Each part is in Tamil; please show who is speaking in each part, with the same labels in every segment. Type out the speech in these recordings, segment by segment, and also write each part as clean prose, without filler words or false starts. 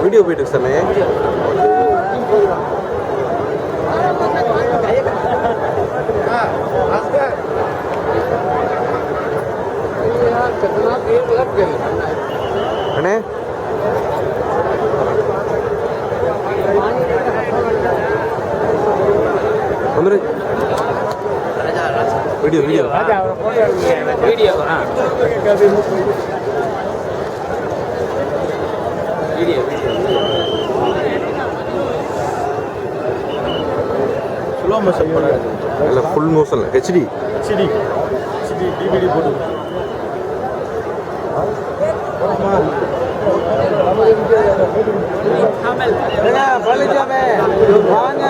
Speaker 1: வீடியோ போயிட்டு சாமி அண்ணே வந்துரு video video video slow motion இல்ல ஃபுல் மோஷன் ஹெச்டி டிவிடி போடு பழனிசாமி வாங்க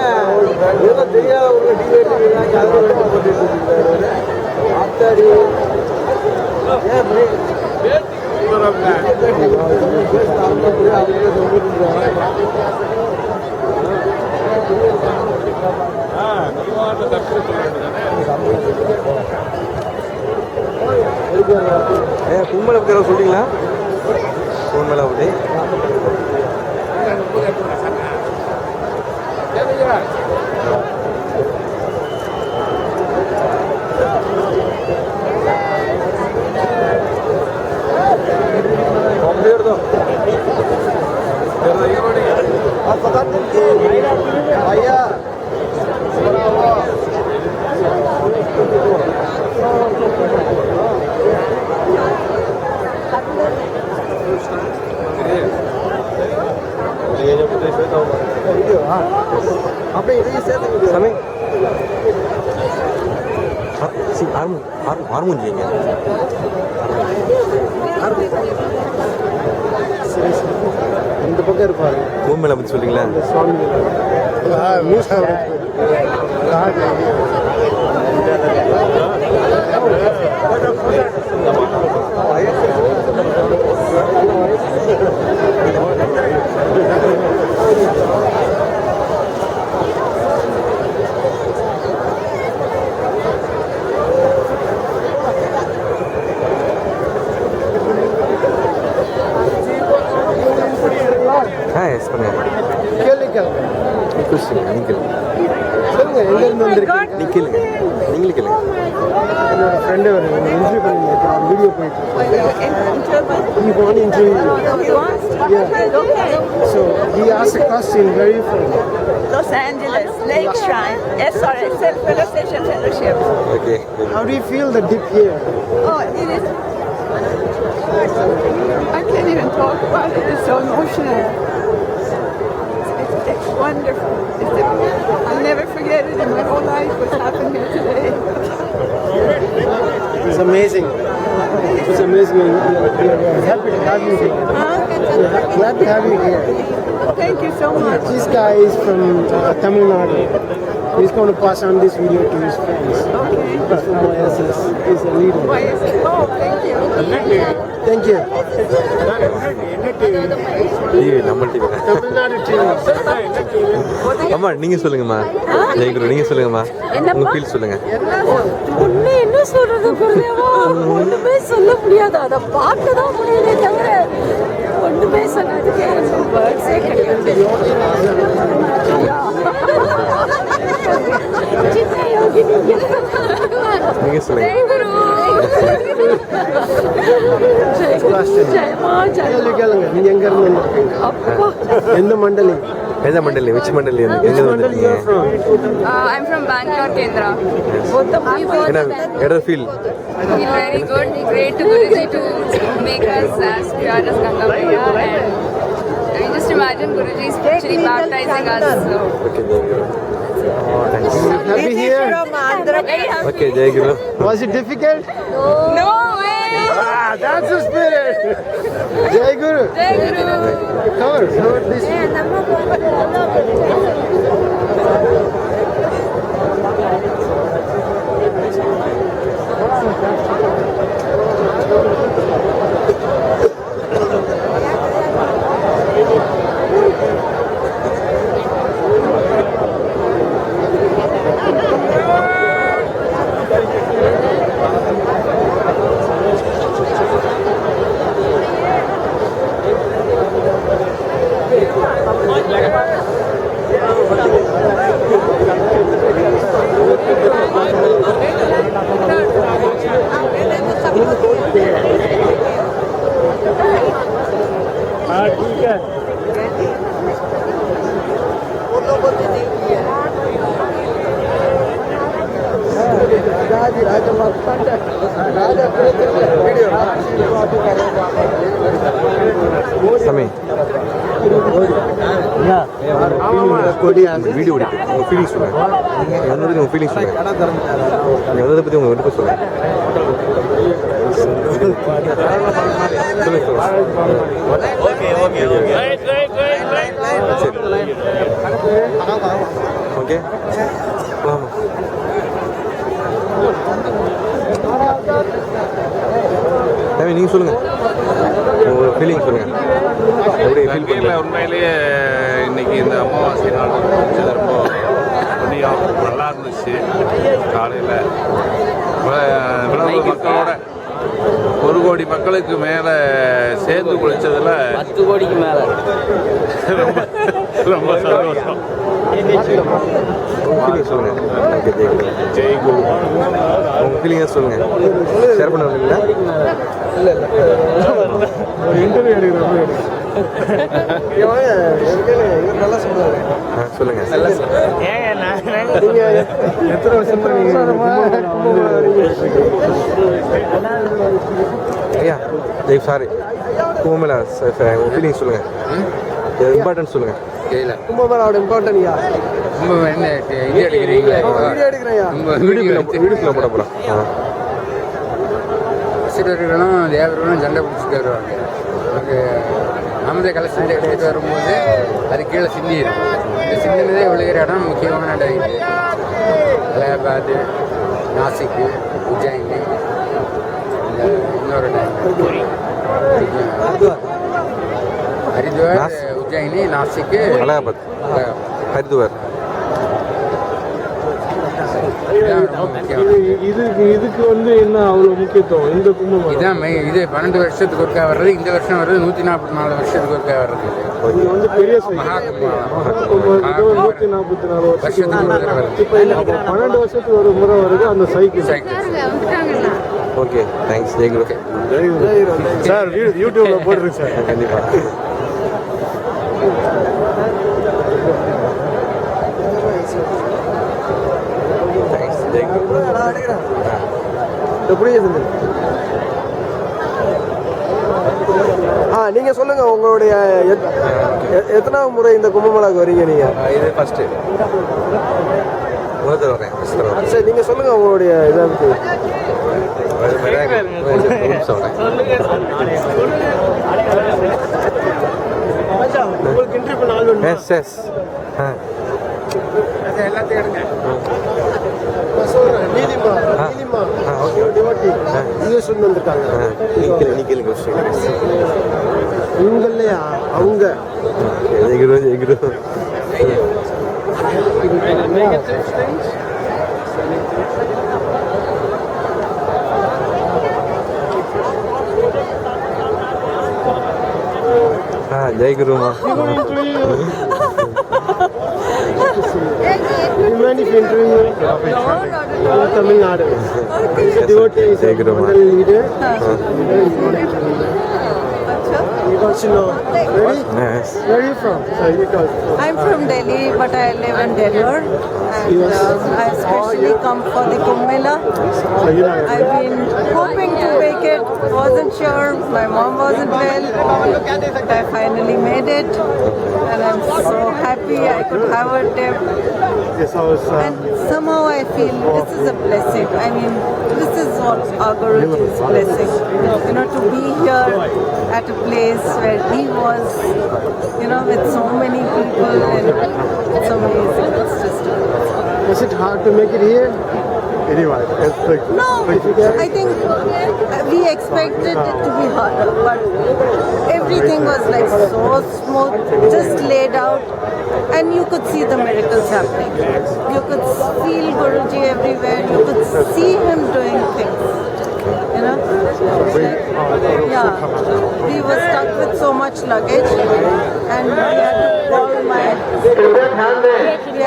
Speaker 1: ஏதோ தெரியாத ஒரு டிவிடி ஆத்தாடி கும்பல சொல்றீங்களா கும்பல அப்படி भैया समय हारमोन जाएंगे இந்த பக்கம் இருப்பாரு பூமியில பத்தி சொல்றீங்களா சுவாமி friend interview video so he asked a question where are you from
Speaker 2: Los Angeles Lake Shrine SRSL Station Fellowship
Speaker 1: okay
Speaker 2: how do you feel the dip here oh it is I can't even talk about it it's so emotional it's wonderful I'll never forget it in my whole life what's happened here today
Speaker 3: It's amazing. It's amazing. We're happy to have you here. Glad to have you here.
Speaker 2: Thank you so much.
Speaker 3: This guy is from Tamil Nadu. He's going to pass on this video to his friends.
Speaker 2: Okay.
Speaker 3: He's from YSS. He's a leader.
Speaker 2: YSS. Oh, thank you.
Speaker 3: Thank you.
Speaker 1: நம்ம டிவி
Speaker 3: தமிழ்நாடு டிவி
Speaker 1: அம்மா நீங்க சொல்லுங்கம்மா ஜெயகுரு நீங்க சொல்லுங்கம்மா உங்க ஃபீல் சொல்லுங்க
Speaker 4: ஒண்ணு என்ன சொல்றது குருதேவா ஒண்ணுமே சொல்ல முடியாது அத பார்க்க தான் முடியல தவிர ஒண்ணுமே சொன்னதுக்கு வேர்ட்ஸே கிடையாது
Speaker 1: நீங்க சொல்லுங்க
Speaker 3: கேளுங்க நீங்க எங்க இருந்து வந்திருக்கீங்க எந்த மண்டலி
Speaker 1: which mandali எங்க வந்திருக்கீங்க
Speaker 5: I'm from Bangalore Kendra.
Speaker 1: என்ன feel
Speaker 5: Feel very good. Great to Guruji to make us as pure as Ganga Maiya and I mean, just imagine Guruji is actually baptizing us. So.
Speaker 1: okay thank you
Speaker 3: happy here
Speaker 1: okay Jayaguru
Speaker 3: was it difficult
Speaker 5: No way!
Speaker 3: that's the spirit Jai Guru cover this
Speaker 1: சாமி வீடியோ ஓடிட்டு உங்கள் ஃபீலிங்ஸ் சொல்லுங்கள் வந்ததுக்கு உங்கள் ஃபீலிங்ஸ் சொல்லுங்கள் நீங்கள் வந்ததை பற்றி உங்கள் விருப்பம் சொல்லுங்கள் ஓகே ஆமாம் சாமி நீங்கள் சொல்லுங்கள் உங்கள் ஃபீலிங் சொல்லுங்கள் எப்படி ஃபீல்
Speaker 6: இல்லை உண்மையிலேயே இன்னைக்கு இந்த அமாவாசை நாள் வச்சது ரொம்ப புண்ணியம் நல்லா இருந்துச்சு. காலையில் இவ்வளவு மக்களோட 1 கோடி மக்களுக்கு மேலே சேர்ந்து குளிச்சதில்
Speaker 7: 10 கோடிக்கு மேலே
Speaker 6: ரொம்ப ரொம்ப சந்தோஷம்.
Speaker 1: ஃபீலிங் சொல்லுங்கள்
Speaker 6: ஜெய் குரு.
Speaker 1: உங்கள் ஃபீலிங்காக சொல்லுங்கள் ஷேர் பண்ண வரீங்களா
Speaker 3: இன்டர்வியூ எடுக்கிறப்ப நல்லா சொல்லுவாங்க.
Speaker 1: சொல்லுங்கள்
Speaker 3: நீங்க எத்தனை வருஷமா
Speaker 1: ஐயா ஜெய் சாரி கும்பமேளா உங்கள் ஃபீலிங் சொல்லுங்கள் இம்பார்ட்டன்ட் சொல்லுங்கள்
Speaker 3: கும்பமேளாவோட இம்பார்ட்டன்ட்யா
Speaker 7: ரொம்ப என்ன இது எடுக்கிறீங்களா?
Speaker 3: வீடியோ எடுக்கிறேன்யா.
Speaker 1: வீடியோக்குள்ள போட போகிறோம்
Speaker 7: சிறுவர்களும் தேவர்களும் சண்டை பிடிச்சிட்டு வருவாங்க. நமக்கு நாமதே கலெக்ஷன் எடுத்துகிட்டு வரும்போது அது கீழே சிந்திடும். இந்த சிந்தினதே விழுகிற இடம் முக்கியமான இடம் இது. அலகாபாத், நாசிக்கு, உஜ்ஜாயினி, இன்னொரு இடம் ஹரித்வார், உஜ்ஜாயினி, நாசிக்கு,
Speaker 1: அலகாபாத் ஹரித்வார்
Speaker 3: இதுக்கு வந்து என்ன அவ்வளோ முக்கியத்துவம் இந்த கும்பமேளா?
Speaker 7: இதான் இது 12 வருஷத்துக்கு ஒருக்கா வர்றது. இந்த வருஷம் வர்றது 144 வருஷத்துக்கு ஒருக்கா வர்றது.
Speaker 3: இது வந்து பெரிய
Speaker 7: மகாகும்பம்
Speaker 3: 144
Speaker 7: வருஷத்துக்கு ஒரு தடவை வருது.
Speaker 3: இப்போ இல்லை 12 வருஷத்துக்கு ஒரு முறை வருது அந்த சைக்கிள்.
Speaker 1: ஓகே தேங்க்ஸ் ஜெய் குரு
Speaker 3: சார் யூடியூப்ல போடுறேன் சார்.
Speaker 1: கண்டிப்பாக தேங்க்ஸ் ஜெய் குரு
Speaker 3: எப்படி இருந்து? நீங்க சொல்லுங்க உங்களுடைய எத்தனாவது முறை இந்த கும்பமேளாவுக்கு வரீங்க நீங்க?
Speaker 1: இது ஃபஸ்ட்டு முதல் வரேன்
Speaker 3: சரி நீங்க சொல்லுங்க உங்களுடைய இதை பற்றி. உங்களுக்கு இன்டர்வியூ பண்ண ஆள் வேணும்?
Speaker 1: எஸ் எஸ்
Speaker 7: எல்லாத்தையும் எடுங்க.
Speaker 3: சொல்றேன் நீலிமா டிவோட்டி யூஎஸ் வந்திருக்காங்க.
Speaker 1: நீ கேளுங்க
Speaker 3: உங்களையா அவங்க
Speaker 1: ஜெய் குரு ஜெய் குரு Jai kurma
Speaker 3: Tamil Nadu devotee
Speaker 1: Jai Guru Ma.
Speaker 3: leader. You got to know. Ready?
Speaker 1: Yes.
Speaker 3: Where are you from? Sorry, you got.
Speaker 4: I'm from Delhi, but I live in Delhi, and I especially come for the Kumbh Mela.
Speaker 3: So you know.
Speaker 4: I've been hoping to make it, wasn't sure, my mom wasn't well, but I finally made it, and I'm so happy I could have a tip.
Speaker 3: Yes, I was.
Speaker 4: And somehow I feel this is a blessing. I mean, this is what our Guruji's blessing. You know, to be here at a place where he was, you know, with so many people, and it's amazing. It's just amazing.
Speaker 3: Was it hard to make it here? Anyway, it's like.
Speaker 4: No, I think we expected it to be harder, but everything was like so smooth, just laid out, and you could see the miracles happening. You could feel Guruji everywhere. You could see him doing things. You know? Yeah. We were stuck with so much luggage, and we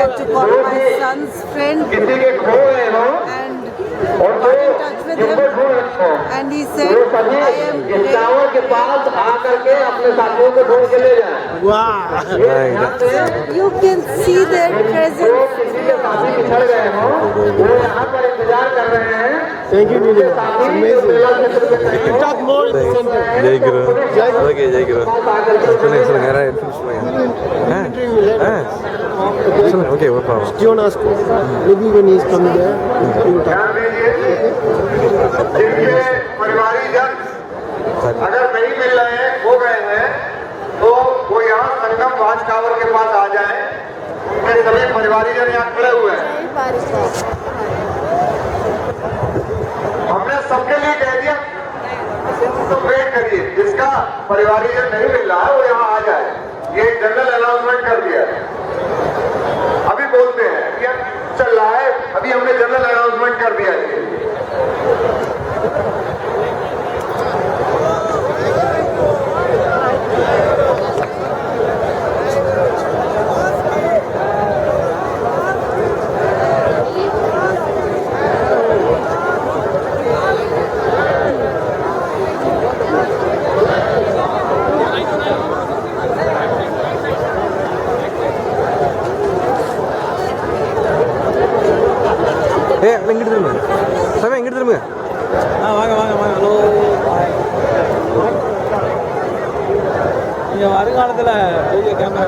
Speaker 4: had to call my son's friend and got in touch with him, and he said, I am
Speaker 3: Wow.
Speaker 4: you can see their presence.
Speaker 8: चढ़ गए हो वो यहाँ पर इंतजार कर रहे हैं।
Speaker 3: Thank you, Nilima. Amazing. Talk more in the center.
Speaker 1: Jai Guru okay Jai Guru சொல்லுங்க சொல்லுங்க யாராவது எடுத்து சொல்லுங்க சொல்லுங்க ஓகே ஒரு problem
Speaker 3: Do you want to ask? Maybe when he's coming there, he will talk.
Speaker 8: ध्यान दीजिए जिनके परिवारीजन अगर नहीं मिल रहे हैं खो गए हैं तो वो यहाँ संगम वाच टावर के पास आ जाए। उनके सभी परिवारीजन यहाँ खड़े हुए हैं। हमने सबके लिए कह दिया तो वेट करिए, जिसका परिवारीजन नहीं मिल रहा है वो यहाँ आ जाए। ये जनरल अनाउंसमेंट कर दिया है। अभी बोलते हैं कि चल रहा है, अभी हमने जनरल अनाउंसमेंट कर दिया है।
Speaker 1: இங்கிட்டு திரும்ப சமயம் இங்கிட்டு திரும்ப
Speaker 3: வாங்க வாங்க வாங்க ஹலோ நீங்கள் வருங்காலத்தில் பெரிய கேமரா